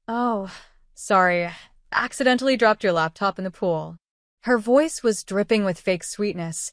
Oh, sorry. Accidentally dropped your laptop in the pool. Her voice was dripping with fake sweetness,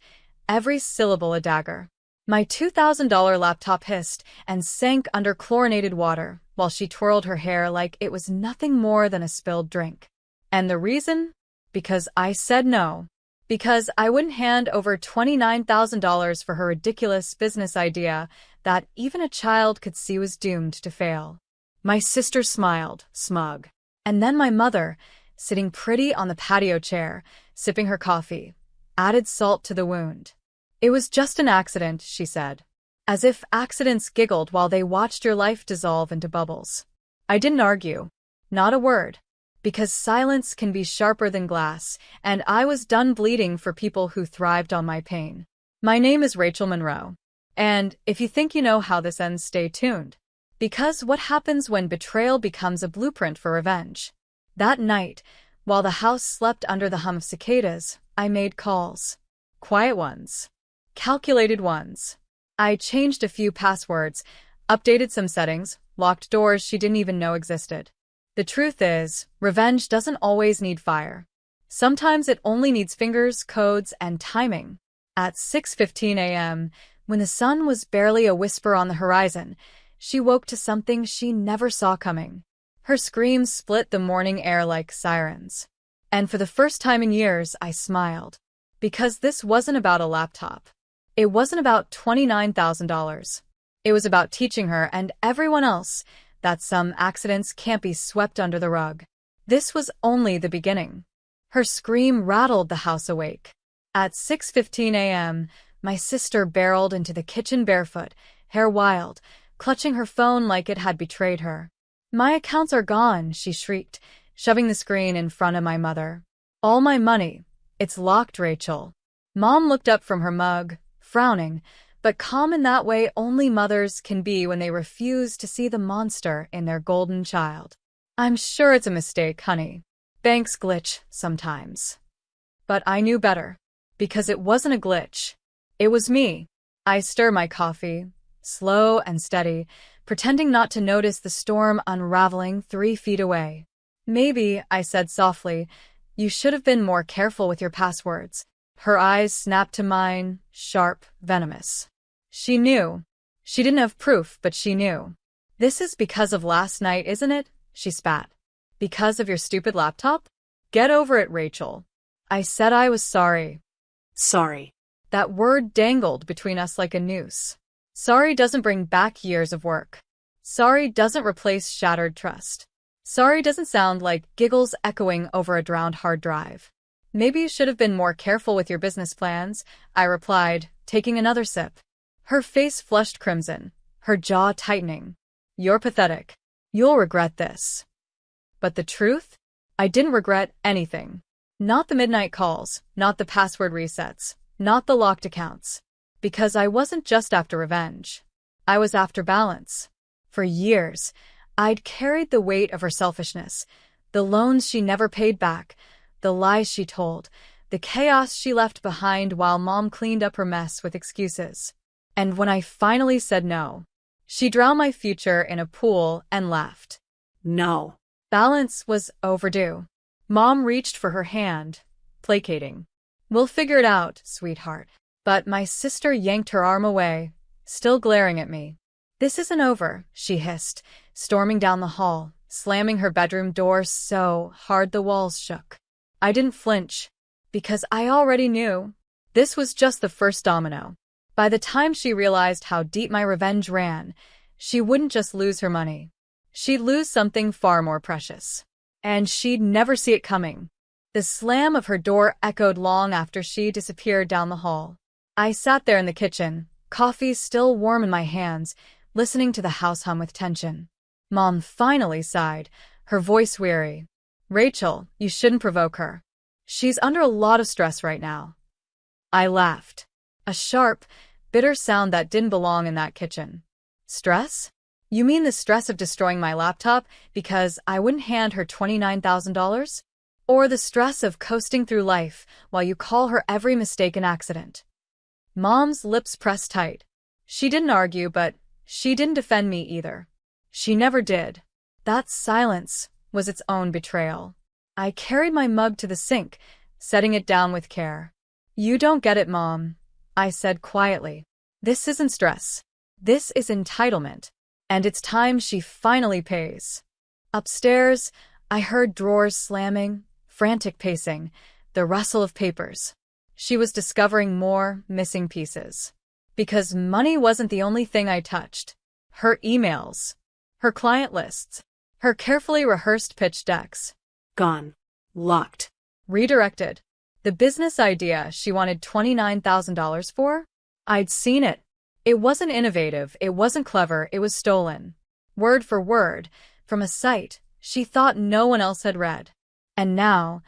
every syllable a dagger. My $2,000 laptop hissed and sank under chlorinated water while she twirled her hair like it was nothing more than a spilled drink. And the reason? Because I said no. Because I wouldn't hand over $29,000 for her ridiculous business idea that even a child could see was doomed to fail. My sister smiled, smug. And then my mother, sitting pretty on the patio chair, sipping her coffee, added salt to the wound. It was just an accident, she said. As if accidents giggled while they watched your life dissolve into bubbles. I didn't argue. Not a word. Because silence can be sharper than glass, and I was done bleeding for people who thrived on my pain. My name is Rachel Monroe. And if you think you know how this ends, stay tuned. Because what happens when betrayal becomes a blueprint for revenge? That night, while the house slept under the hum of cicadas, I made calls. Quiet ones. Calculated ones. I changed a few passwords, updated some settings, locked doors she didn't even know existed. The truth is, revenge doesn't always need fire. Sometimes it only needs fingers, codes, and timing. At 6:15 a.m., when the sun was barely a whisper on the horizon, she woke to something she never saw coming. Her screams split the morning air like sirens. And for the first time in years, I smiled. Because this wasn't about a laptop. It wasn't about $29,000. It was about teaching her and everyone else that some accidents can't be swept under the rug. This was only the beginning. Her scream rattled the house awake. At 6:15 a.m., my sister barreled into the kitchen barefoot, hair wild, clutching her phone like it had betrayed her. My accounts are gone, she shrieked, shoving the screen in front of my mother. All my money. It's locked, Rachel. Mom looked up from her mug, frowning, but calm in that way only mothers can be when they refuse to see the monster in their golden child. I'm sure it's a mistake, honey. Banks glitch sometimes. But I knew better. Because it wasn't a glitch. It was me. I stir my coffee, slow and steady, pretending not to notice the storm unraveling 3 feet away. Maybe, I said softly, you should have been more careful with your passwords. Her eyes snapped to mine, sharp, venomous. She knew. She didn't have proof, but she knew. This is because of last night, isn't it? She spat. Because of your stupid laptop? Get over it, Rachel. I said I was sorry. Sorry. That word dangled between us like a noose. Sorry doesn't bring back years of work. Sorry doesn't replace shattered trust. Sorry doesn't sound like giggles echoing over a drowned hard drive. Maybe you should have been more careful with your business plans, I replied, taking another sip. Her face flushed crimson, her jaw tightening. You're pathetic. You'll regret this. But the truth? I didn't regret anything. Not the midnight calls, not the password resets, not the locked accounts. Because I wasn't just after revenge. I was after balance. For years, I'd carried the weight of her selfishness, the loans she never paid back, the lies she told, the chaos she left behind while Mom cleaned up her mess with excuses. And when I finally said no, she drowned my future in a pool and left. No. Balance was overdue. Mom reached for her hand, placating. We'll figure it out, sweetheart. But my sister yanked her arm away, still glaring at me. This isn't over, she hissed, storming down the hall, slamming her bedroom door so hard the walls shook. I didn't flinch, because I already knew. This was just the first domino. By the time she realized how deep my revenge ran, she wouldn't just lose her money. She'd lose something far more precious. And she'd never see it coming. The slam of her door echoed long after she disappeared down the hall. I sat there in the kitchen, coffee still warm in my hands, listening to the house hum with tension. Mom finally sighed, her voice weary. Rachel, you shouldn't provoke her. She's under a lot of stress right now. I laughed. A sharp, bitter sound that didn't belong in that kitchen. Stress? You mean the stress of destroying my laptop because I wouldn't hand her $29,000? Or the stress of coasting through life while you call her every mistake an accident? Mom's lips pressed tight. She didn't argue, but she didn't defend me either. She never did. That silence, was its own betrayal. I carried my mug to the sink, setting it down with care. "You don't get it, Mom," I said quietly. "This isn't stress. This is entitlement. And it's time she finally pays." Upstairs, I heard drawers slamming, frantic pacing, the rustle of papers. She was discovering more missing pieces. Because money wasn't the only thing I touched. Her emails, her client lists, her carefully rehearsed pitch decks. Gone. Locked. Redirected. The business idea she wanted $29,000 for? I'd seen it. It wasn't innovative, it wasn't clever, it was stolen. Word for word, from a site she thought no one else had read. And now,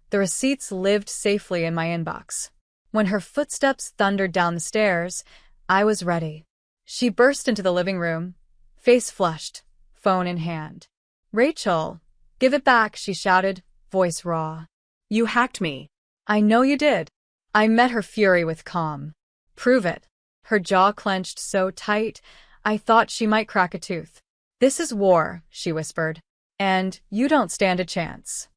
the receipts lived safely in my inbox. When her footsteps thundered down the stairs, I was ready. She burst into the living room, face flushed, phone in hand. "Rachel, give it back," she shouted, voice raw. You hacked me. "I know you did." I met her fury with calm. "Prove it." Her jaw clenched so tight, I thought she might crack a tooth. "This is war," she whispered, "and you don't stand a chance."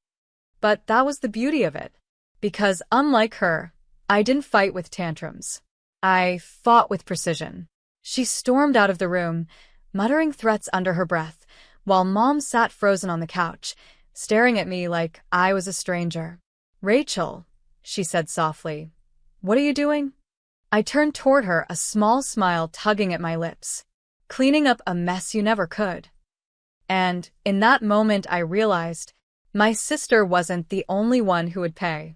But that was the beauty of it. Because unlike her, I didn't fight with tantrums. I fought with precision. She stormed out of the room, muttering threats under her breath, while Mom sat frozen on the couch, staring at me like I was a stranger. "Rachel," she said softly, "what are you doing?" I turned toward her, a small smile tugging at my lips. "Cleaning up a mess you never could." And in that moment I realized my sister wasn't the only one who would pay.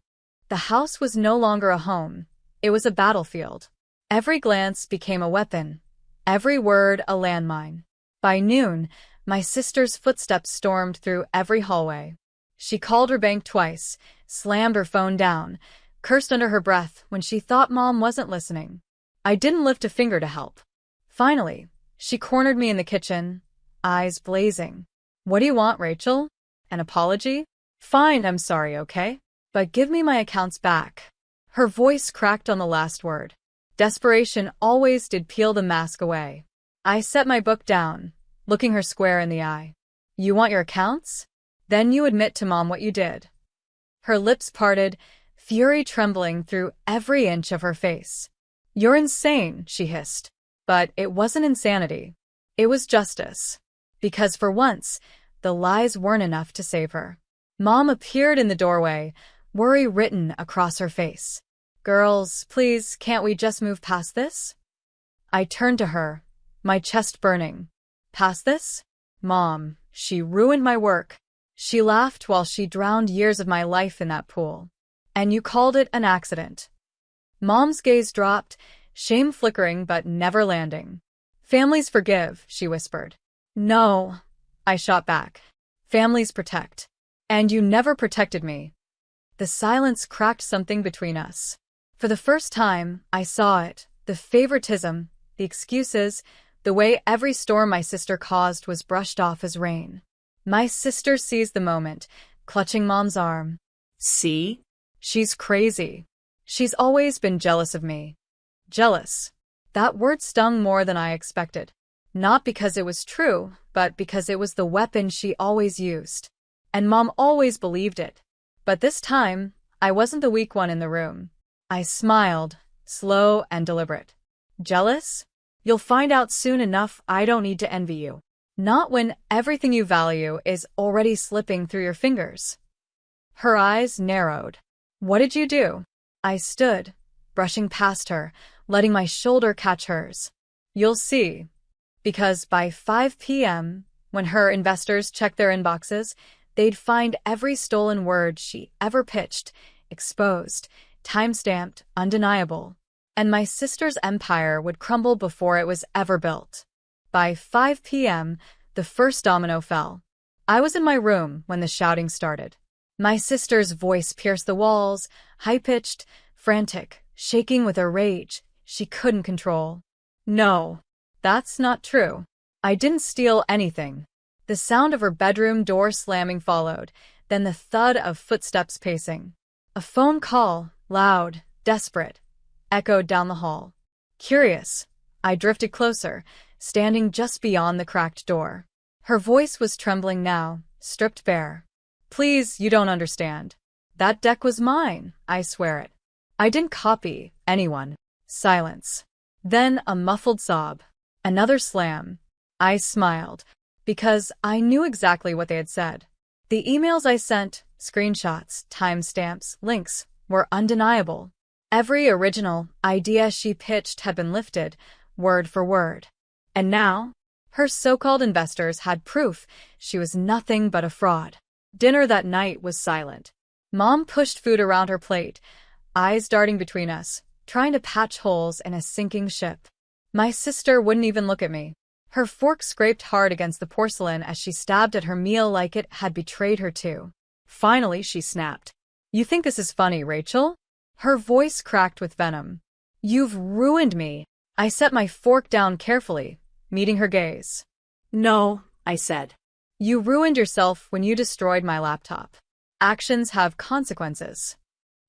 The house was no longer a home, it was a battlefield. Every glance became a weapon, every word a landmine. By noon, my sister's footsteps stormed through every hallway. She called her bank twice, slammed her phone down, cursed under her breath when she thought Mom wasn't listening. I didn't lift a finger to help. Finally, she cornered me in the kitchen, eyes blazing. "What do you want, Rachel? An apology? Fine, I'm sorry, okay? But give me my accounts back." Her voice cracked on the last word. Desperation always did peel the mask away. I set my book down, looking her square in the eye. "You want your accounts? Then you admit to Mom what you did." Her lips parted, fury trembling through every inch of her face. "You're insane," she hissed. But it wasn't insanity. It was justice. Because for once, the lies weren't enough to save her. Mom appeared in the doorway, worry written across her face. "Girls, please, can't we just move past this?" I turned to her, my chest burning. "Past this? Mom, she ruined my work." She laughed while she drowned years of my life in that pool. "And you called it an accident." Mom's gaze dropped, shame flickering but never landing. "Families forgive," she whispered. "No," I shot back. "Families protect. And you never protected me." The silence cracked something between us. For the first time, I saw it, the favoritism, the excuses, the way every storm my sister caused was brushed off as rain. My sister seized the moment, clutching Mom's arm. See? "She's crazy. She's always been jealous of me." Jealous. That word stung more than I expected. Not because it was true, but because it was the weapon she always used. And Mom always believed it. But this time, I wasn't the weak one in the room. I smiled, slow and deliberate. "Jealous? You'll find out soon enough I don't need to envy you. Not when everything you value is already slipping through your fingers." Her eyes narrowed. "What did you do?" I stood, brushing past her, letting my shoulder catch hers. "You'll see." Because by 5 p.m., when her investors checked their inboxes, they'd find every stolen word she ever pitched, exposed, time-stamped, undeniable. And my sister's empire would crumble before it was ever built. By 5 p.m., the first domino fell. I was in my room when the shouting started. My sister's voice pierced the walls, high-pitched, frantic, shaking with a rage she couldn't control. "No, that's not true. I didn't steal anything." The sound of her bedroom door slamming followed, then the thud of footsteps pacing. A phone call, loud, desperate, echoed down the hall. Curious, I drifted closer, standing just beyond the cracked door. Her voice was trembling now, stripped bare. Please, you don't understand. That deck was mine, I swear it. I didn't copy anyone. Silence. Then a muffled sob. Another slam. I smiled, because I knew exactly what they had said. The emails I sent, screenshots, timestamps, links, were undeniable. Every original idea she pitched had been lifted, word for word. And now, her so-called investors had proof she was nothing but a fraud. Dinner that night was silent. Mom pushed food around her plate, eyes darting between us, trying to patch holes in a sinking ship. My sister wouldn't even look at me. Her fork scraped hard against the porcelain as she stabbed at her meal like it had betrayed her too. Finally, she snapped. You think this is funny, Rachel? Her voice cracked with venom. You've ruined me. I set my fork down carefully, meeting her gaze. No, I said. You ruined yourself when you destroyed my laptop. Actions have consequences.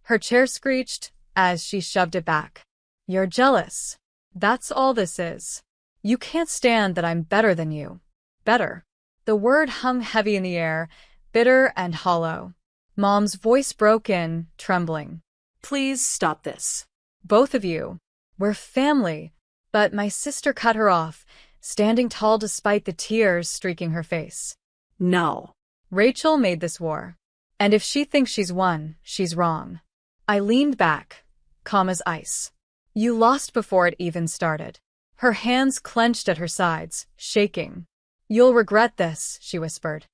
Her chair screeched as she shoved it back. You're jealous. That's all this is. You can't stand that I'm better than you. Better. The word hung heavy in the air, bitter and hollow. Mom's voice broke in, trembling. Please stop this. Both of you. We're family. But my sister cut her off, standing tall despite the tears streaking her face. No. Rachel made this war. And if she thinks she's won, she's wrong. I leaned back, calm as ice. You lost before it even started. Her hands clenched at her sides, shaking. You'll regret this, she whispered.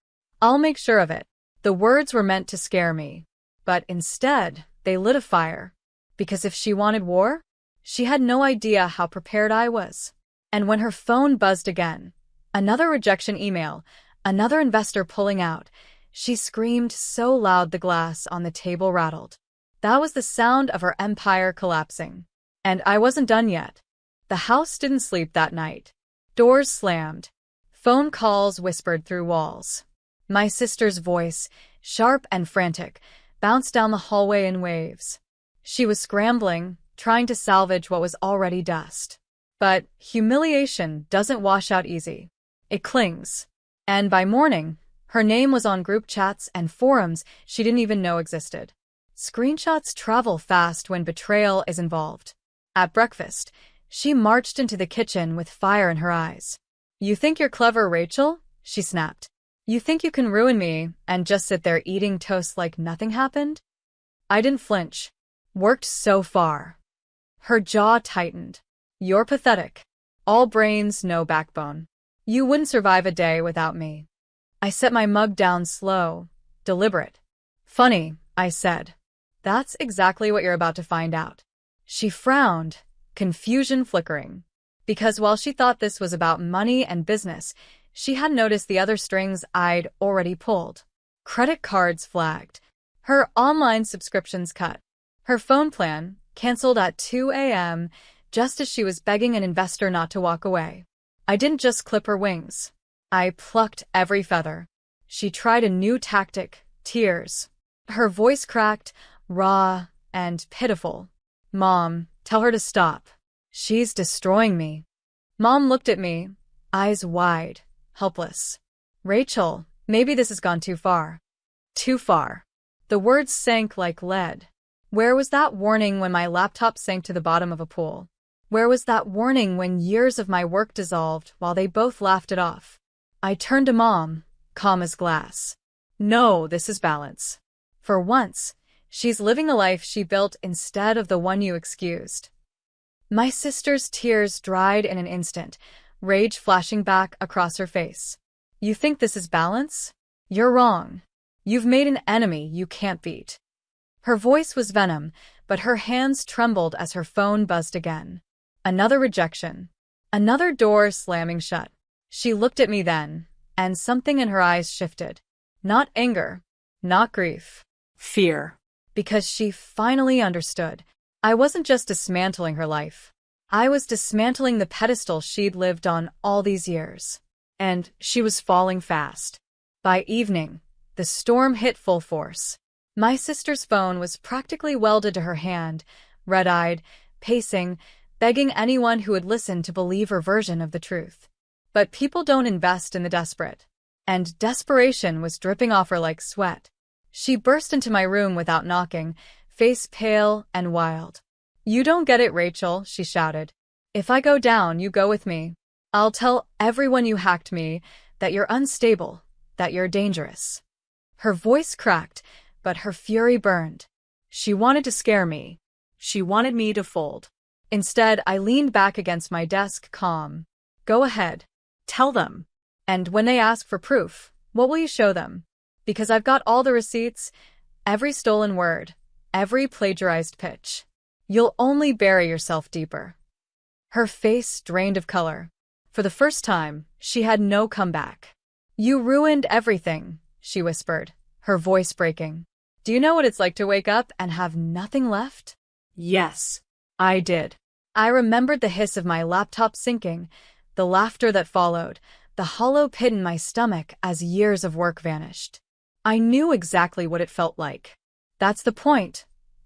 I'll make sure of it. The words were meant to scare me. But instead, they lit a fire. Because if she wanted war, she had no idea how prepared I was. And when her phone buzzed again, another rejection email, another investor pulling out, she screamed so loud the glass on the table rattled. That was the sound of her empire collapsing. And I wasn't done yet. The house didn't sleep that night. Doors slammed. Phone calls whispered through walls. My sister's voice, sharp and frantic, bounced down the hallway in waves. She was scrambling, trying to salvage what was already dust. But humiliation doesn't wash out easy. It clings. And by morning, her name was on group chats and forums she didn't even know existed. Screenshots travel fast when betrayal is involved. At breakfast, she marched into the kitchen with fire in her eyes. You think you're clever, Rachel? She snapped. You think you can ruin me and just sit there eating toast like nothing happened? I didn't flinch. Worked so far. Her jaw tightened. You're pathetic. All brains, no backbone. You wouldn't survive a day without me. I set my mug down slow, deliberate. Funny, I said. That's exactly what you're about to find out. She frowned, confusion flickering. Because while she thought this was about money and business, she had noticed the other strings I'd already pulled. Credit cards flagged. Her online subscriptions cut. Her phone plan canceled at 2 a.m. just as she was begging an investor not to walk away. I didn't just clip her wings. I plucked every feather. She tried a new tactic, tears. Her voice cracked, raw and pitiful. Mom, tell her to stop. She's destroying me. Mom looked at me, eyes wide, helpless. Rachel, maybe this has gone too far. Too far. The words sank like lead. Where was that warning when my laptop sank to the bottom of a pool? Where was that warning when years of my work dissolved while they both laughed it off? I turned to Mom, calm as glass. No, this is balance. For once, she's living the life she built instead of the one you excused. My sister's tears dried in an instant, rage flashing back across her face. You think this is balance? You're wrong. You've made an enemy you can't beat. Her voice was venom, but her hands trembled as her phone buzzed again. Another rejection. Another door slamming shut. She looked at me then, and something in her eyes shifted. Not anger, not grief. Fear. Because she finally understood. I wasn't just dismantling her life. I was dismantling the pedestal she'd lived on all these years. And she was falling fast. By evening, the storm hit full force. My sister's phone was practically welded to her hand, red-eyed, pacing, begging anyone who would listen to believe her version of the truth. But people don't invest in the desperate. and desperation was dripping off her like sweat. She burst into my room without knocking, face pale and wild. "You don't get it, Rachel," she shouted. "If I go down, you go with me. I'll tell everyone you hacked me, that you're unstable, that you're dangerous." Her voice cracked, but her fury burned. She wanted to scare me. She wanted me to fold. Instead, I leaned back against my desk, calm. "Go ahead. Tell them. And when they ask for proof, what will you show them? Because I've got all the receipts, every stolen word, every plagiarized pitch. You'll only bury yourself deeper." Her face drained of color. For the first time, she had no comeback. "You ruined everything," she whispered, her voice breaking. "Do you know what it's like to wake up and have nothing left?" Yes, I did. I remembered the hiss of my laptop sinking, the laughter that followed, the hollow pit in my stomach as years of work vanished. I knew exactly what it felt like. "That's the point,"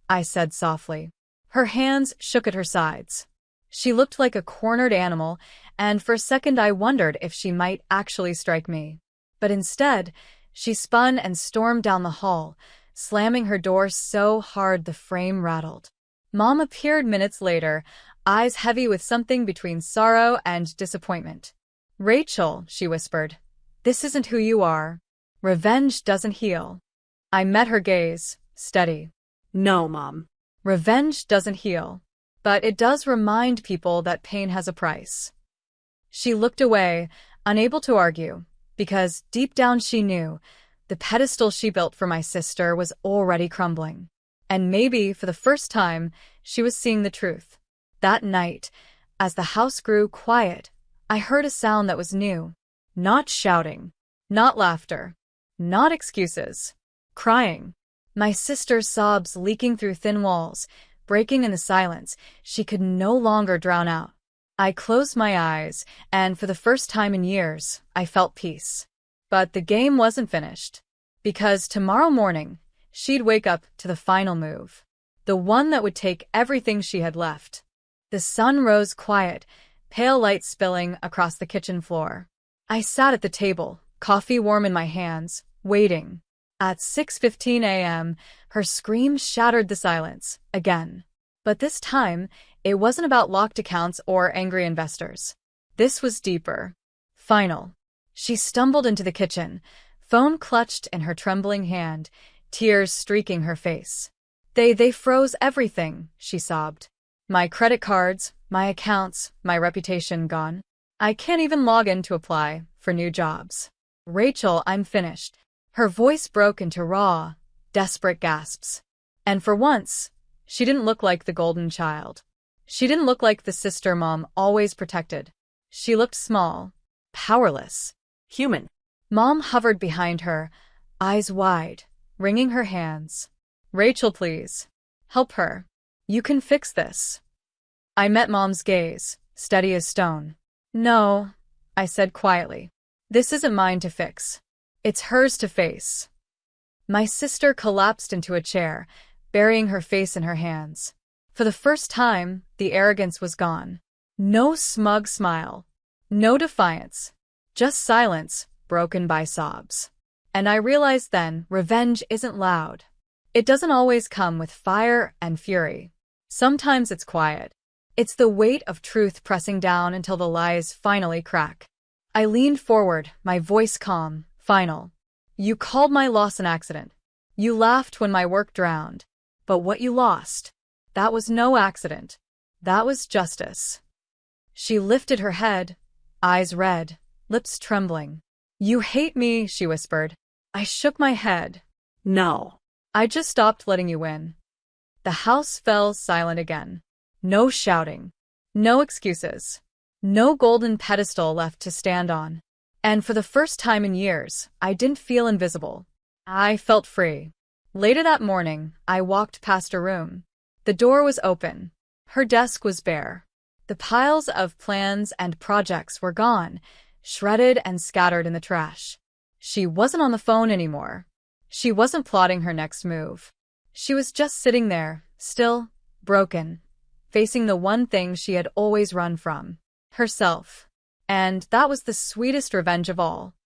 I said softly. Her hands shook at her sides. She looked like a cornered animal, and for a second I wondered if she might actually strike me. But instead, she spun and stormed down the hall, slamming her door so hard the frame rattled. Mom appeared minutes later, eyes heavy with something between sorrow and disappointment. "Rachel," she whispered, "this isn't who you are. Revenge doesn't heal." I met her gaze, steady. No, Mom. Revenge doesn't heal, but it does remind people that pain has a price. She looked away, unable to argue, because deep down she knew the pedestal she built for my sister was already crumbling. And maybe, for the first time, she was seeing the truth. That night, as the house grew quiet, I heard a sound that was new. Not shouting, not laughter, not excuses. Crying. My sister's sobs leaking through thin walls, breaking in the silence she could no longer drown out. I closed my eyes, and for the first time in years, I felt peace. But the game wasn't finished. Because tomorrow morning, she'd wake up to the final move. The one that would take everything she had left. The sun rose quiet, pale light spilling across the kitchen floor. I sat at the table, coffee warm in my hands, waiting. At 6:15 a.m., her scream shattered the silence, again. But this time, it wasn't about locked accounts or angry investors. This was deeper. Final. She stumbled into the kitchen, phone clutched in her trembling hand, tears streaking her face. They froze everything," she sobbed. "My credit cards, my accounts, my reputation gone. I can't even log in to apply for new jobs. Rachel, I'm finished." Her voice broke into raw, desperate gasps. And for once, she didn't look like the golden child. She didn't look like the sister Mom always protected. She looked small, powerless, Human. Mom hovered behind her, eyes wide, wringing her hands. "Rachel, please. Help her. You can fix this." I met Mom's gaze, steady as stone. "No," I said quietly. "This isn't mine to fix. It's hers to face." My sister collapsed into a chair, burying her face in her hands. For the first time, the arrogance was gone. No smug smile. No defiance. Just silence, broken by sobs. And I realized then, revenge isn't loud. It doesn't always come with fire and fury. Sometimes it's quiet. It's the weight of truth pressing down until the lies finally crack. I leaned forward, my voice calm, final. "You called my loss an accident. You laughed when my work drowned. But what you lost, that was no accident. That was justice." She lifted her head, eyes red, lips trembling. "You hate me," she whispered. I shook my head. No. "I just stopped letting you win." The house fell silent again. No shouting. No excuses. No golden pedestal left to stand on. And for the first time in years, I didn't feel invisible. I felt free. Later that morning, I walked past her room. The door was open. Her desk was bare. The piles of plans and projects were gone, shredded and scattered in the trash. She wasn't on the phone anymore. She wasn't plotting her next move. She was just sitting there, still, broken, facing the one thing she had always run from, herself. And that was the sweetest revenge of all.